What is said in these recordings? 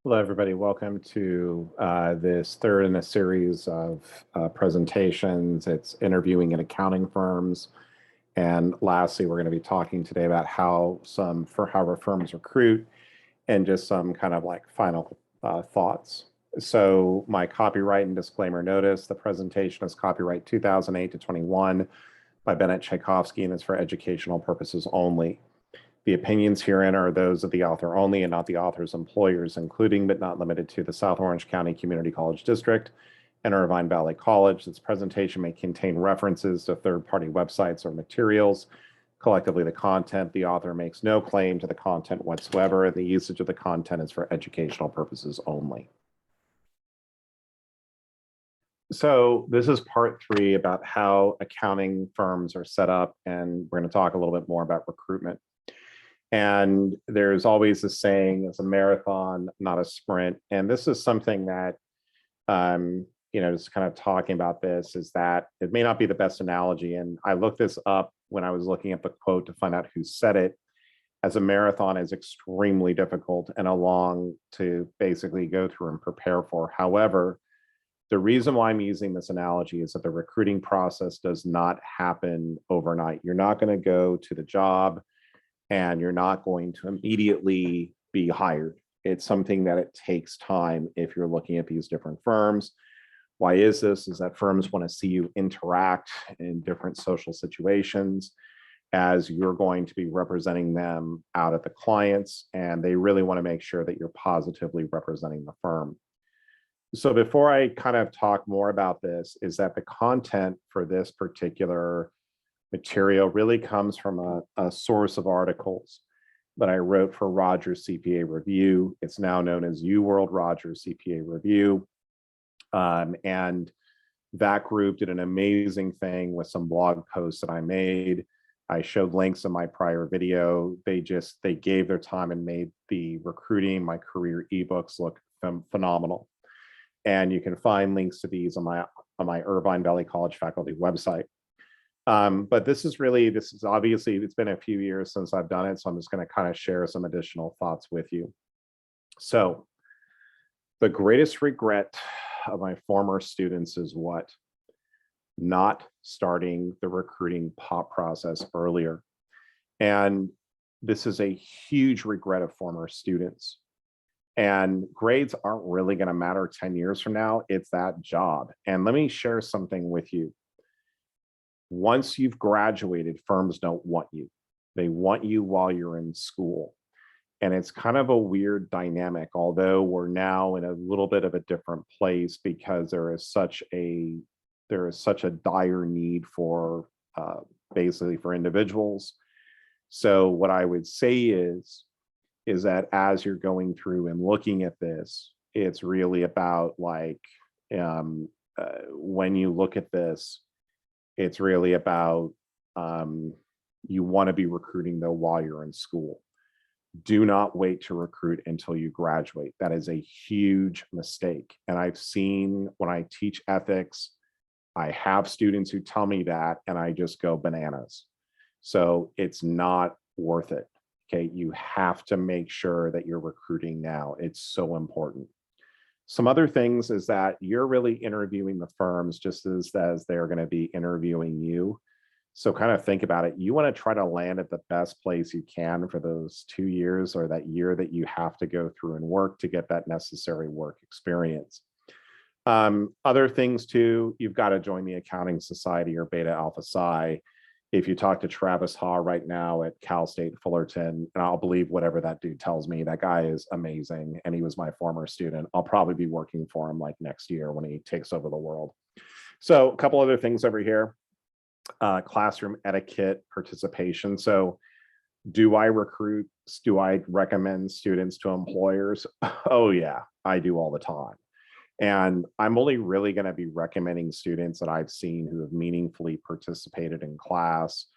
Hello, everybody. Welcome to this third in a series of presentations. It's interviewing in accounting firms. And lastly, we're going to be talking today about how firms recruit and just some kind of like final thoughts. So my copyright and disclaimer notice, the presentation is copyright 2008 to 21 by Bennett Tchaikovsky and is for educational purposes only. The opinions herein are those of the author only and not the author's employers, including but not limited to the South Orange County Community College District and Irvine Valley College. This presentation may contain references to third-party websites or materials. Collectively, the content, the author makes no claim to the content whatsoever, and the usage of the content is for educational purposes only. So this is part 3 about how accounting firms are set up, and we're going to talk a little bit more about recruitment. And there's always a saying, it's a marathon, not a sprint. And this is something that, just kind of talking about this is that it may not be the best analogy. And I looked this up when I was looking at the quote to find out who said it, as a marathon is extremely difficult and a long to basically go through and prepare for. However, the reason why I'm using this analogy is that the recruiting process does not happen overnight. You're not going to go to the job and you're not going to immediately be hired. It's something that it takes time if you're looking at these different firms. Why is this? Is that firms want to see you interact in different social situations as you're going to be representing them out at the clients, and they really want to make sure that you're positively representing the firm. So before I kind of talk more about this, is that the content for this particular material really comes from a source of articles that I wrote for Rogers CPA Review. It's now known as UWorld Rogers CPA Review. And that group did an amazing thing with some blog posts that I made. I showed links in my prior video. They gave their time and made the recruiting, my career ebooks look phenomenal. And you can find links to these on my Irvine Valley College faculty website. But this is obviously, it's been a few years since I've done it, so I'm just going to kind of share some additional thoughts with you. So the greatest regret of my former students is what? Not starting the recruiting process earlier. And this is a huge regret of former students. And grades aren't really going to matter 10 years from now. It's that job. And let me share something with you. Once you've graduated, firms don't want you. They want you while you're in school. And it's kind of a weird dynamic, although we're now in a little bit of a different place because there is such a dire need for basically for individuals. So what I would say is that as you're going through and looking at this, it's really about like when you look at this, it's really about you want to be recruiting though while you're in school. Do not wait to recruit until you graduate. That is a huge mistake. And I've seen when I teach ethics, I have students who tell me that and I just go bananas. So it's not worth it. Okay, you have to make sure that you're recruiting now. It's so important. Some other things is that you're really interviewing the firms just as they're going to be interviewing you. So kind of think about it. You want to try to land at the best place you can for those 2 years or that year that you have to go through and work to get that necessary work experience. Other things too, you've got to join the Accounting Society or Beta Alpha Psi. If you talk to Travis Haw right now at Cal State Fullerton, and I'll believe whatever that dude tells me, that guy is amazing. And he was my former student. I'll probably be working for him like next year when he takes over the world. So a couple other things over here, classroom etiquette, participation. So do I recommend students to employers? Oh yeah, I do all the time. And I'm only really going to be recommending students that I've seen who have meaningfully participated in class,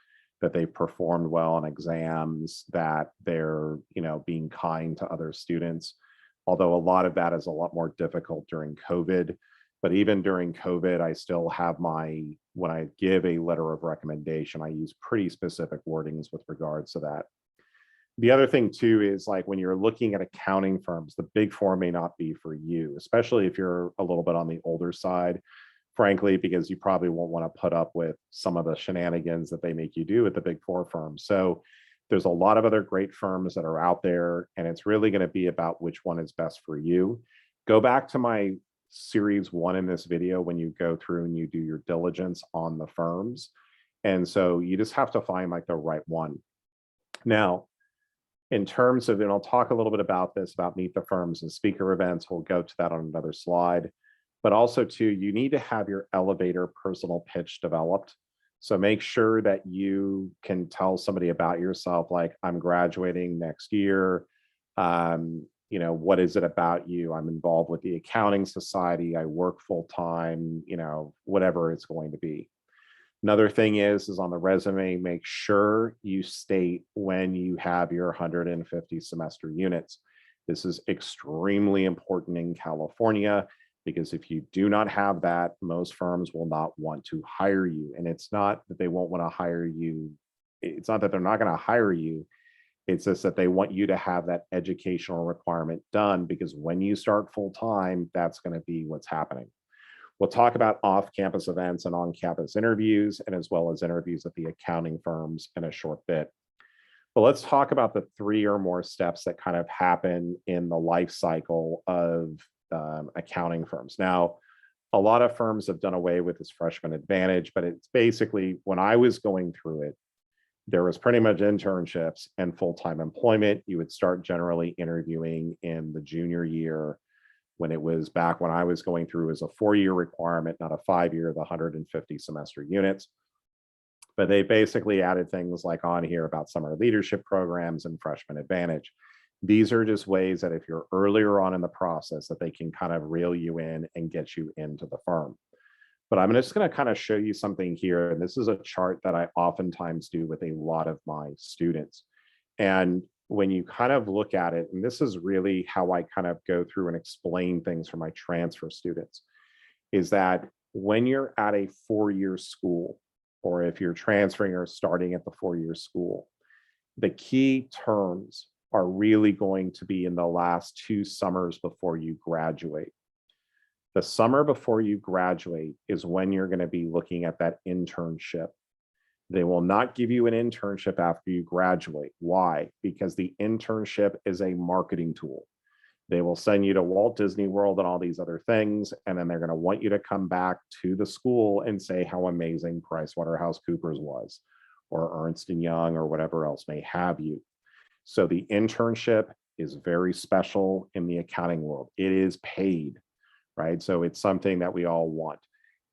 that they've performed well on exams, that they're, being kind to other students. Although a lot of that is a lot more difficult during COVID. But even during COVID, I still have when I give a letter of recommendation, I use pretty specific wordings with regards to that. The other thing too is like when you're looking at accounting firms, the big four may not be for you, especially if you're a little bit on the older side, frankly, because you probably won't want to put up with some of the shenanigans that they make you do at the big four firms. So there's a lot of other great firms that are out there, and it's really going to be about which one is best for you. Go back to my series one in this video when you go through and you do your diligence on the firms. And so you just have to find like the right one. Now, in terms of, and I'll talk a little bit about this, about meet the firms and speaker events, we'll go to that on another slide. But also too, you need to have your elevator personal pitch developed. So make sure that you can tell somebody about yourself, like I'm graduating next year. You know, what is it about you? I'm involved with the accounting society. I work full time, you know, whatever it's going to be. Another thing is on the resume, make sure you state when you have your 150 semester units. This is extremely important in California, because if you do not have that, most firms will not want to hire you. And it's not that they won't want to hire you. It's not that they're not going to hire you. It's just that they want you to have that educational requirement done, because when you start full time, that's going to be what's happening. We'll talk about off-campus events and on-campus interviews, and as well as interviews at the accounting firms in a short bit. But let's talk about the 3 or more steps that kind of happen in the life cycle of accounting firms. Now, a lot of firms have done away with this freshman advantage, but it's basically, when I was going through it, there was pretty much internships and full-time employment. You would start generally interviewing in the junior year. When it was back when I was going through, as a 4-year requirement, not a 5-year, the 150 semester units. But they basically added things like on here about summer leadership programs and freshman advantage. These are just ways that if you're earlier on in the process, that they can kind of reel you in and get you into the firm. But I'm just going to kind of show you something here. And this is a chart that I oftentimes do with a lot of my students. And when you kind of look at it, and this is really how I kind of go through and explain things for my transfer students, is that when you're at a 4-year school, or if you're transferring or starting at the 4-year school, the key terms are really going to be in the last 2 summers before you graduate. The summer before you graduate is when you're going to be looking at that internship. They will not give you an internship after you graduate. Why? Because the internship is a marketing tool. They will send you to Walt Disney World and all these other things, and then they're going to want you to come back to the school and say how amazing PricewaterhouseCoopers was, or Ernst & Young, or whatever else may have you. So the internship is very special in the accounting world. It is paid, right? So it's something that we all want.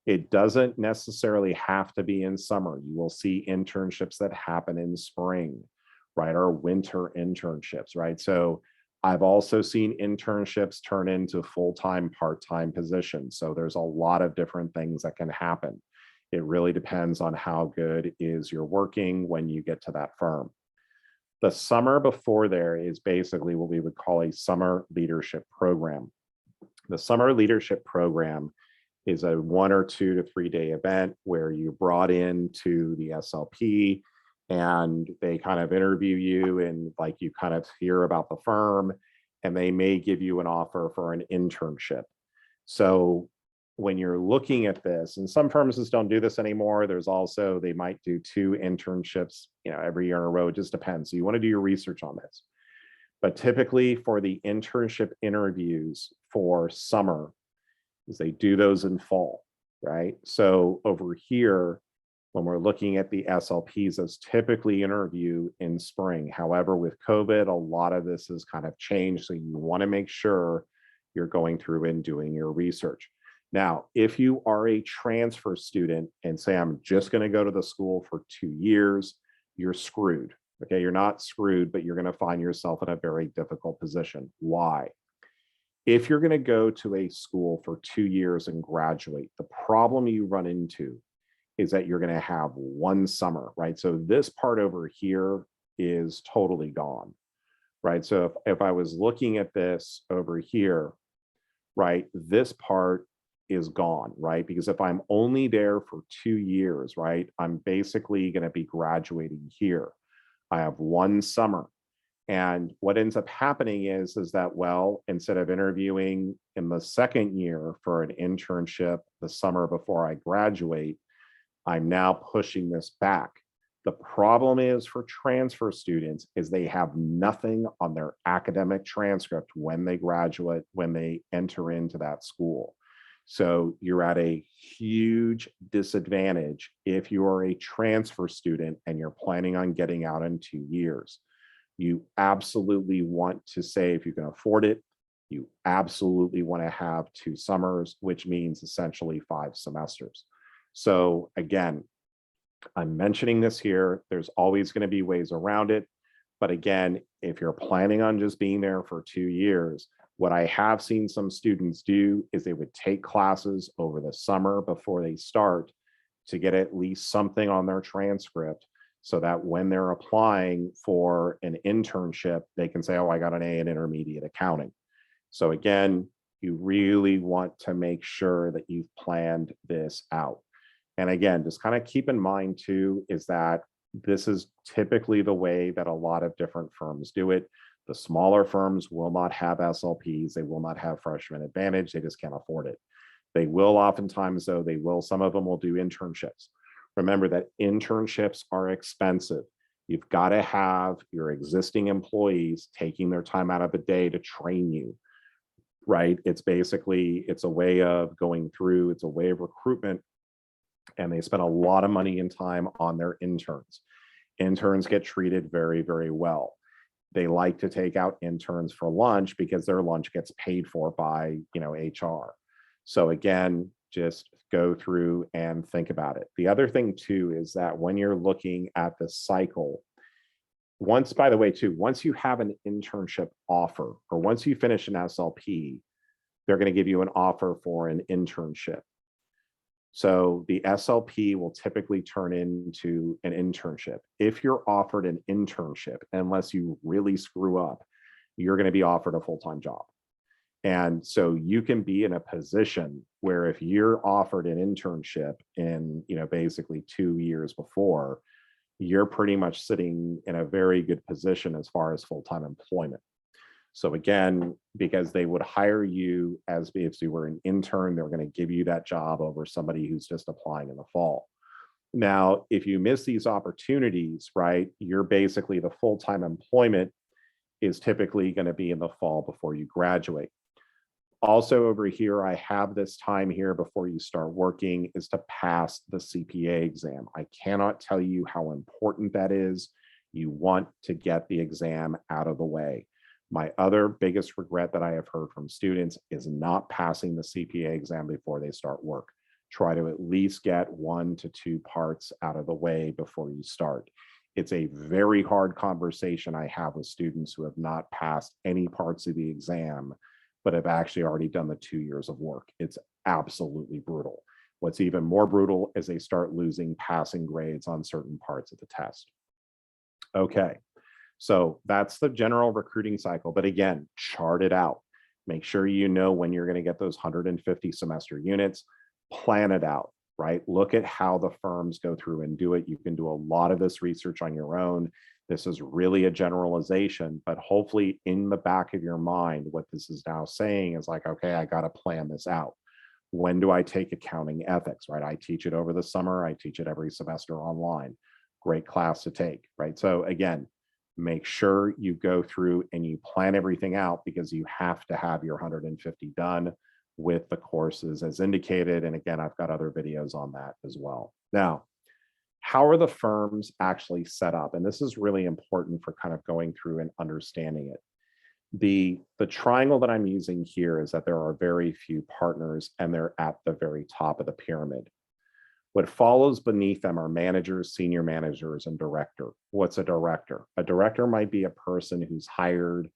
It doesn't necessarily have to be in summer. You will see internships that happen in spring, right? Or winter internships, right? So I've also seen internships turn into full-time, part-time positions. So there's a lot of different things that can happen. It really depends on how good is your working when you get to that firm. The summer before there is basically what we would call a summer leadership program. The summer leadership program is a 1 or 2 to 3 day event where you're brought into the SLP and they kind of interview you, and like you kind of hear about the firm, and they may give you an offer for an internship. So when you're looking at this, and some firms just don't do this anymore, there's also, they might do 2 internships, you know, every year in a row. It just depends. So you want to do your research on this. But typically for the internship interviews for summer, is they do those in fall, right? So over here, when we're looking at the SLPs, those typically interview in spring. However, with COVID, a lot of this has kind of changed. So you want to make sure you're going through and doing your research. Now, if you are a transfer student and say, I'm just going to go to the school for 2 years, you're screwed. Okay, you're not screwed, but you're going to find yourself in a very difficult position. Why? If you're going to go to a school for 2 years and graduate, the problem you run into is that you're going to have 1 summer, right? So this part over here is totally gone, right? So if I was looking at this over here, right, this part is gone, right? Because if I'm only there for 2 years, right, I'm basically going to be graduating here. I have 1 summer. And what ends up happening is that, well, instead of interviewing in the second year for an internship the summer before I graduate, I'm now pushing this back. The problem is for transfer students is they have nothing on their academic transcript when they graduate, when they enter into that school. So you're at a huge disadvantage if you are a transfer student and you're planning on getting out in 2 years. You absolutely want to say, if you can afford it, you absolutely want to have 2 summers, which means essentially 5 semesters. So again, I'm mentioning this here. There's always going to be ways around it. But again, if you're planning on just being there for 2 years, what I have seen some students do is they would take classes over the summer before they start to get at least something on their transcript so that when they're applying for an internship, they can say, oh, I got an A in intermediate accounting. So again, you really want to make sure that you've planned this out. And again, just kind of keep in mind too, is that this is typically the way that a lot of different firms do it. The smaller firms will not have SLPs. They will not have freshman advantage. They just can't afford it. They will oftentimes, though, some of them will do internships. Remember that internships are expensive. You've got to have your existing employees taking their time out of the day to train you, right? It's a way of going through, it's a way of recruitment, and they spend a lot of money and time on their interns. Interns get treated very, very well. They like to take out interns for lunch because their lunch gets paid for by, HR. So again, just go through and think about it. The other thing too is that when you're looking at the cycle, once you have an internship offer, or once you finish an SLP, they're going to give you an offer for an internship. So the SLP will typically turn into an internship. If you're offered an internship, unless you really screw up, you're going to be offered a full-time job. And so you can be in a position where if you're offered an internship in, basically 2 years before, you're pretty much sitting in a very good position as far as full-time employment. So again, because they would hire you as if you were an intern, they're going to give you that job over somebody who's just applying in the fall. Now, if you miss these opportunities, right, you're basically the full-time employment is typically going to be in the fall before you graduate. Also over here, I have this time here before you start working is to pass the CPA exam. I cannot tell you how important that is. You want to get the exam out of the way. My other biggest regret that I have heard from students is not passing the CPA exam before they start work. Try to at least get 1 to 2 parts out of the way before you start. It's a very hard conversation I have with students who have not passed any parts of the exam, but have actually already done the 2 years of work. It's absolutely brutal. What's even more brutal is they start losing passing grades on certain parts of the test. Okay. So that's the general recruiting cycle. But again, chart it out. Make sure you know when you're going to get those 150 semester units. Plan it out, right? Look at how the firms go through and do it. You can do a lot of this research on your own. This is really a generalization, but hopefully in the back of your mind, what this is now saying is like, okay, I got to plan this out. When do I take accounting ethics, right? I teach it over the summer. I teach it every semester online. Great class to take, right? So again, make sure you go through and you plan everything out because you have to have your 150 done with the courses as indicated. And again, I've got other videos on that as well. Now, how are the firms actually set up? And this is really important for kind of going through and understanding it. The triangle that I'm using here is that there are very few partners and they're at the very top of the pyramid. What follows beneath them are managers, senior managers, and director. What's a director? A director might be a person who's hired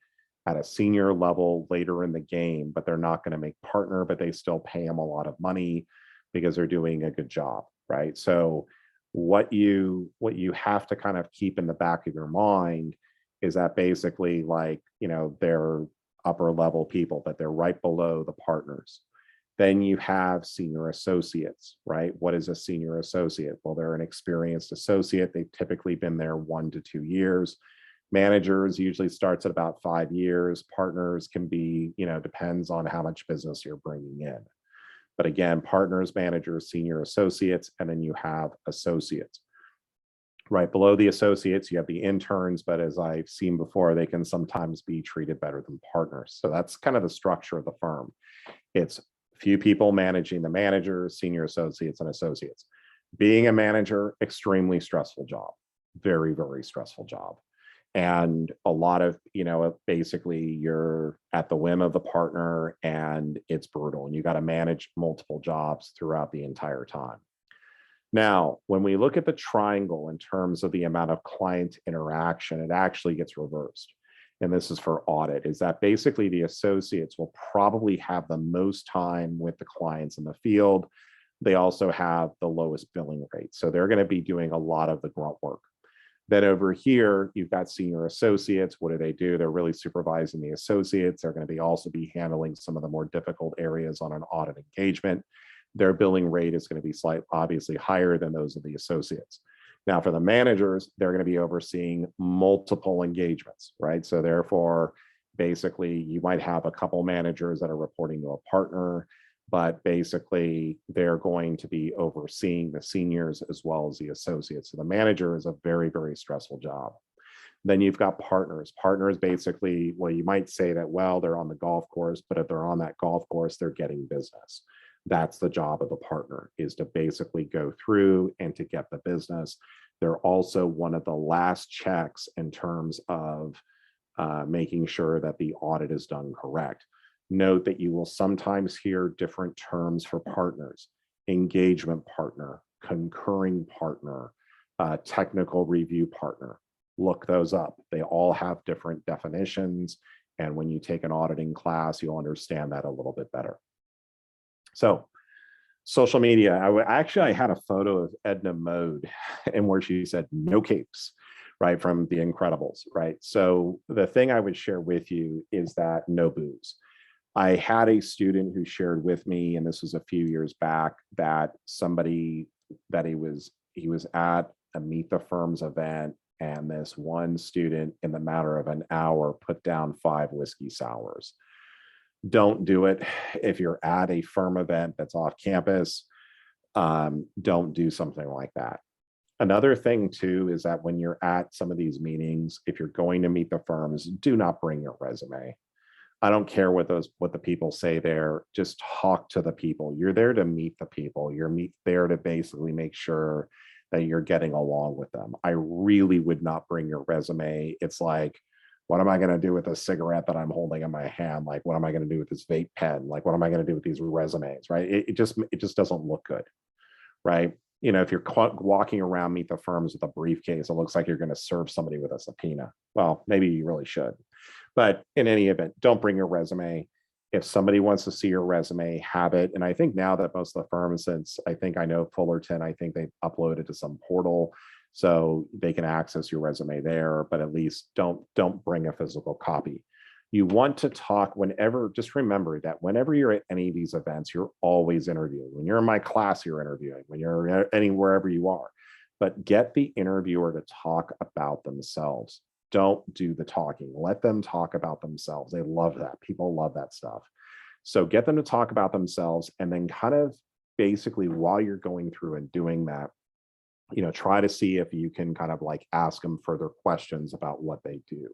at a senior level later in the game, but they're not going to make partner, but they still pay them a lot of money because they're doing a good job, right? So what you have to kind of keep in the back of your mind is that basically they're upper level people, but they're right below the partners. Then you have senior associates, right? What is a senior associate? Well, they're an experienced associate. They've typically been there 1 to 2 years. Managers usually starts at about 5 years. Partners can be, depends on how much business you're bringing in. But again, partners, managers, senior associates, and then you have associates. Right below the associates, you have the interns, but as I've seen before, they can sometimes be treated better than partners. So that's kind of the structure of the firm. It's few people managing the managers, senior associates, and associates. Being a manager, extremely stressful job, very, very stressful job. And a lot of, basically you're at the whim of the partner and it's brutal and you got to manage multiple jobs throughout the entire time. Now, when we look at the triangle in terms of the amount of client interaction, it actually gets reversed. And this is for audit, is that basically the associates will probably have the most time with the clients in the field. They also have the lowest billing rate. So they're going to be doing a lot of the grunt work. Then over here, you've got senior associates. What do? They're really supervising the associates. They're going to also be handling some of the more difficult areas on an audit engagement. Their billing rate is going to be obviously higher than those of the associates. Now, for the managers, they're going to be overseeing multiple engagements, right? So therefore, basically, you might have a couple managers that are reporting to a partner, but basically, they're going to be overseeing the seniors as well as the associates. So the manager is a very, very stressful job. Then you've got partners. Partners basically, well, you might say that, well, they're on the golf course, but if they're on that golf course, they're getting business. That's the job of the partner, is to basically go through and to get the business. They're also one of the last checks in terms of making sure that the audit is done correct. Note that you will sometimes hear different terms for partners: engagement partner, concurring partner, technical review partner. Look those up. They all have different definitions. And when you take an auditing class, you'll understand that a little bit better. So social media, I had a photo of Edna Mode and where she said, "No capes," right, from The Incredibles, right? So the thing I would share with you is that no booze. I had a student who shared with me, and this was a few years back, that he was at a Meet the Firms event, and this one student in the matter of an hour put down 5 whiskey sours. Don't do it. If you're at a firm event that's off campus, don't do something like that. Another thing too is that when you're at some of these meetings, if you're going to meet the firms, do not bring your resume. I don't care what the people say there. Just talk to the people. You're there to meet the people. You're there to basically make sure that you're getting along with them. I really would not bring your resume. It's like, what am I going to do with a cigarette that I'm holding in my hand? Like, what am I going to do with this vape pen? Like, what am I going to do with these resumes? Right? It just doesn't look good, right? If you're walking around Meet the Firms with a briefcase, it looks like you're going to serve somebody with a subpoena. Well, maybe you really should. But in any event, don't bring your resume. If somebody wants to see your resume, have it. And I think now that most of the firms, since I know Fullerton, I think they've uploaded to some portal, so they can access your resume there, but at least don't bring a physical copy. You want to talk just remember that whenever you're at any of these events, you're always interviewing. When you're in my class, you're interviewing. When you're wherever you are, but get the interviewer to talk about themselves. Don't do the talking. Let them talk about themselves. They love that. People love that stuff. So get them to talk about themselves, and then kind of basically while you're going through and doing that, try to see if you can kind of like ask them further questions about what they do.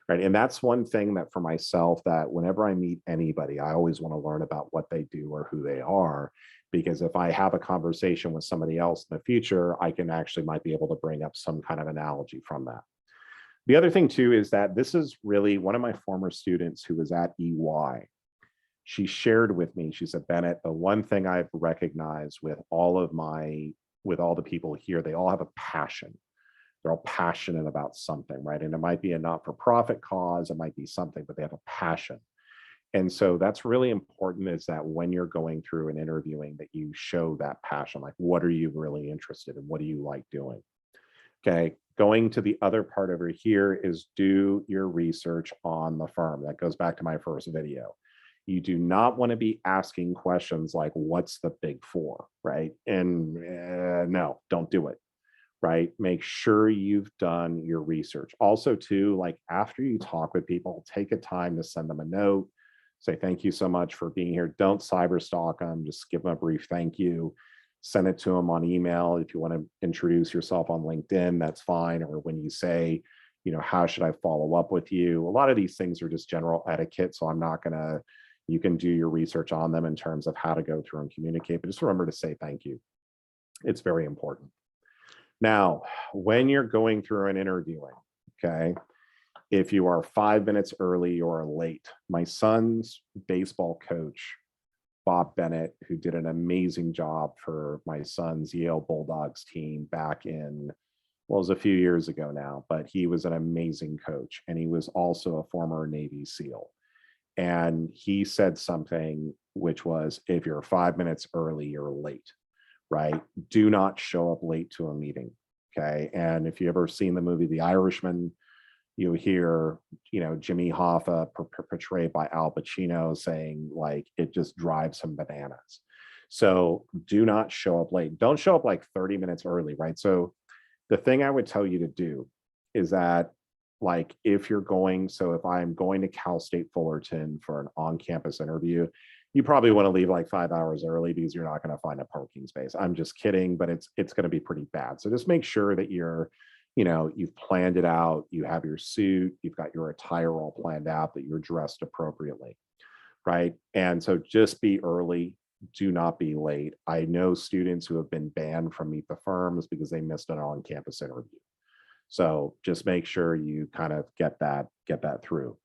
Right. And that's one thing that for myself, that whenever I meet anybody, I always want to learn about what they do or who they are, because if I have a conversation with somebody else in the future, I can actually might be able to bring up some kind of analogy from that. The other thing too is that this is really one of my former students who was at EY. She shared with me, she said, "Bennett, the one thing I've recognized with all the people here, they all have a passion. They're all passionate about something, right? And it might be a not-for-profit cause, it might be something, but they have a passion." And so that's really important, is that when you're going through and interviewing, that you show that passion. Like, what are you really interested in? What do you like doing? Okay, going to the other part over here is do your research on the firm. That goes back to my first video. You do not want to be asking questions like, what's the Big Four, right? And no, don't do it. right? Make sure you've done your research. Also, too, like after you talk with people, take a time to send them a note, say thank you so much for being here. Don't cyber stalk them, just give them a brief thank you. Send it to them on email. If you want to introduce yourself on LinkedIn, that's fine. Or when you say, how should I follow up with you? A lot of these things are just general etiquette. So I'm not going to, you can do your research on them in terms of how to go through and communicate, but just remember to say thank you. It's very important. Now, when you're going through and interviewing, okay, if you are 5 minutes early or late, my son's baseball coach, Bob Bennett, who did an amazing job for my son's Yale Bulldogs team back in, well, it was a few years ago now, but he was an amazing coach. And he was also a former Navy SEAL. And he said something which was, if you're 5 minutes early, you're late, right? Do not show up late to a meeting, okay? And if you ever seen the movie The Irishman, you hear, Jimmy Hoffa portrayed by Al Pacino saying like, it just drives him bananas. So do not show up late. Don't show up like 30 minutes early, right? So the thing I would tell you to do is that, like, if I'm going to Cal State Fullerton for an on-campus interview, you probably want to leave like 5 hours early because you're not going to find a parking space. I'm just kidding, but it's going to be pretty bad. So just make sure that you've planned it out, you have your suit, you've got your attire all planned out, that you're dressed appropriately, right? And so just be early, do not be late. I know students who have been banned from Meet the Firms because they missed an on-campus interview. So just make sure you kind of get that through.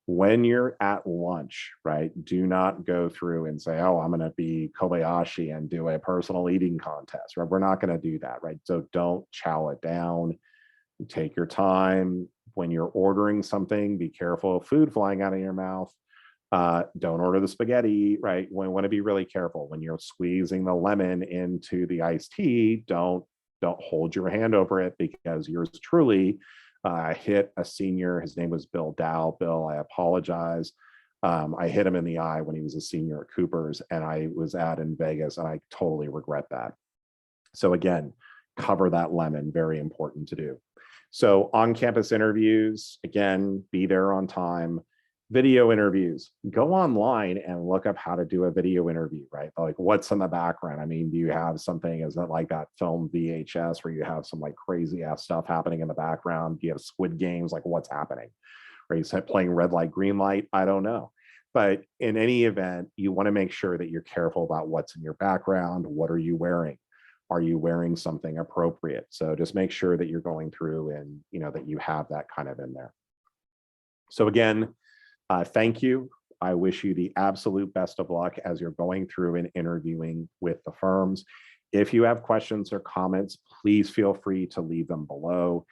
When you're at lunch, right, do not go through and say, oh, I'm going to be Kobayashi and do a personal eating contest, right? We're not going to do that, right? So don't chow it down. Take your time. When you're ordering something, be careful of food flying out of your mouth. Don't order the spaghetti, right? We want to be really careful. When you're squeezing the lemon into the iced tea, don't hold your hand over it, because yours truly hit a senior. His name was Bill Dow. Bill, I apologize. I hit him in the eye when he was a senior at Cooper's, and I was out in Vegas, and I totally regret that. So again, cover that lemon, very important to do. So on-campus interviews, again, be there on time. Video interviews, go online and look up how to do a video interview, right? Like, what's in the background? I mean, do you have something, is it like that film VHS where you have some like crazy ass stuff happening in the background? Do you have Squid Games? Like, what's happening? Are you playing red light, green light? I don't know. But in any event, you want to make sure that you're careful about what's in your background. What are you wearing? Are you wearing something appropriate? So just make sure that you're going through and, that you have that kind of in there. So again, thank you. I wish you the absolute best of luck as you're going through and interviewing with the firms. If you have questions or comments, please feel free to leave them below.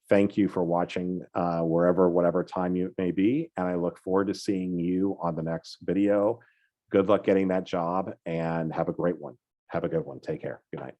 Thank you for watching whatever time you may be. And I look forward to seeing you on the next video. Good luck getting that job and have a great one. Have a good one. Take care. Good night.